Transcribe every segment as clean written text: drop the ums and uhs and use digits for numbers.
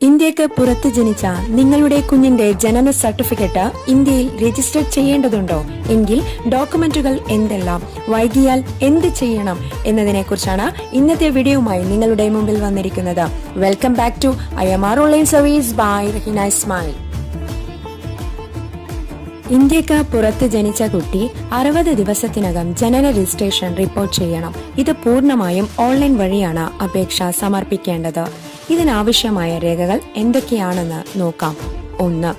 ഇന്ത്യക്ക് പുറത്ത് ജനിച്ച നിങ്ങളുടെ കുഞ്ഞിന്റെ ജനന സർട്ടിഫിക്കറ്റ് ഇന്ത്യയിൽ രജിസ്റ്റർ ചെയ്യേണ്ടതുണ്ടോ? എങ്കിൽ ഡോക്യുമെന്റുകൾ എന്തെല്ലാം, വൈകിയാൽ എന്ത് ചെയ്യണം എന്നതിനെ കുറിച്ചാണ് ഇന്നത്തെ വീഡിയോയുമായി നിങ്ങളുടെ മുമ്പിൽ വന്നിരിക്കുന്നത്. Welcome back to IMR online service by Raheena Ismail. ഇന്ത്യക്ക് പുറത്ത് ജനിച്ച കുട്ടി 60 ദിവസത്തിനകം ജനന രജിസ്ട്രേഷൻ റിപ്പോർട്ട് ചെയ്യണം. ഇത് പൂർണ്ണമായും ഓൺലൈൻ വഴിയാണ് അപേക്ഷ സമർപ്പിക്കേണ്ടത്. ഇതിനാവശ്യമായ രേഖകൾ എന്തൊക്കെയാണെന്ന് നോക്കാം. 1.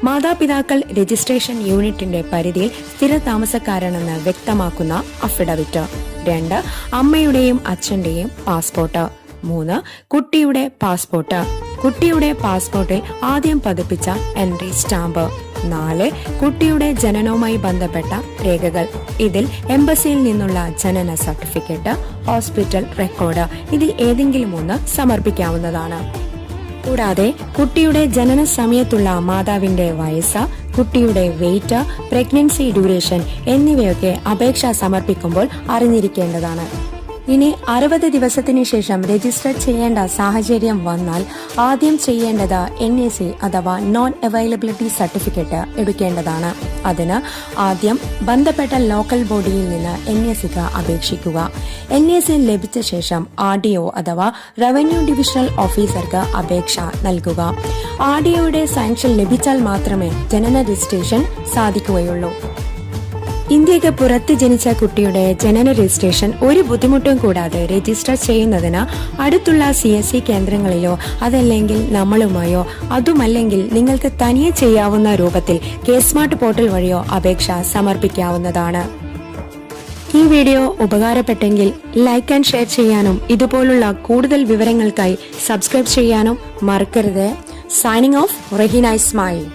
മാതാപിതാക്കൾ രജിസ്ട്രേഷൻ യൂണിറ്റിന്റെ പരിധിയിൽ സ്ഥിര താമസക്കാരാണെന്ന് വ്യക്തമാക്കുന്ന അഫിഡവിറ്റ്. 2. അമ്മയുടെയും അച്ഛന്റെയും പാസ്പോർട്ട്. 3. കുട്ടിയുടെ പാസ്പോർട്ട്. കുട്ടിയുടെ പാസ്പോർട്ടിൽ ആദ്യം പതിപ്പിച്ച എൻട്രി സ്റ്റാമ്പ്. 4. കുട്ടിയുടെ ജനനവുമായി ബന്ധപ്പെട്ട രേഖകൾ. ഇതിൽ എംബസിയിൽ നിന്നുള്ള ജനന സർട്ടിഫിക്കറ്റ്, ഹോസ്പിറ്റൽ റെക്കോർഡ്, ഇതിൽ ഏതെങ്കിലും ഒന്ന് സമർപ്പിക്കാവുന്നതാണ്. കൂടാതെ കുട്ടിയുടെ ജനന സമയത്തുള്ള മാതാവിന്റെ വയസ്സ്, കുട്ടിയുടെ വെയിറ്റ്, പ്രഗ്നൻസി ഡ്യൂറേഷൻ എന്നിവയൊക്കെ അപേക്ഷ സമർപ്പിക്കുമ്പോൾ അറിഞ്ഞിരിക്കേണ്ടതാണ്. ഇനി 60 ദിവസത്തിനു ശേഷം രജിസ്റ്റർ ചെയ്യേണ്ട സാഹചര്യം വന്നാൽ ആദ്യം ചെയ്യേണ്ടത് NAC അഥവാ നോൺ അവൈലബിലിറ്റി സർട്ടിഫിക്കറ്റ് എടുക്കേണ്ടതാണ്. അതിന് ആദ്യം ബന്ധപ്പെട്ട ലോക്കൽ ബോഡിയിൽ നിന്ന് NACക്ക് അപേക്ഷിക്കുക. NAC ലഭിച്ച ശേഷം RDO അഥവാ റവന്യൂ ഡിവിഷണൽ ഓഫീസർക്ക് അപേക്ഷ നൽകുക. RDOയുടെ സാങ്ഷൻ ലഭിച്ചാൽ മാത്രമേ ജനന രജിസ്ട്രേഷൻ സാധിക്കുകയുള്ളൂ. ഇന്ത്യക്ക് പുറത്ത് ജനിച്ച കുട്ടിയുടെ ജനന രജിസ്ട്രേഷൻ ഒരു ബുദ്ധിമുട്ടും കൂടാതെ രജിസ്റ്റർ ചെയ്യുന്നതിന് അടുത്തുള്ള CSC കേന്ദ്രങ്ങളിലോ അതല്ലെങ്കിൽ നമ്മളുമായോ അതുമല്ലെങ്കിൽ നിങ്ങൾക്ക് തനിയെ ചെയ്യാവുന്ന രൂപത്തിൽ KSmart പോർട്ടൽ വഴിയോ അപേക്ഷ സമർപ്പിക്കാവുന്നതാണ്. ഈ വീഡിയോ ഉപകാരപ്പെട്ടെങ്കിൽ ലൈക്ക് ആൻഡ് ഷെയർ ചെയ്യാനും ഇതുപോലുള്ള കൂടുതൽ വിവരങ്ങൾക്കായി സബ്സ്ക്രൈബ് ചെയ്യാനും മറക്കരുത്. Signing off Raheena Ismail.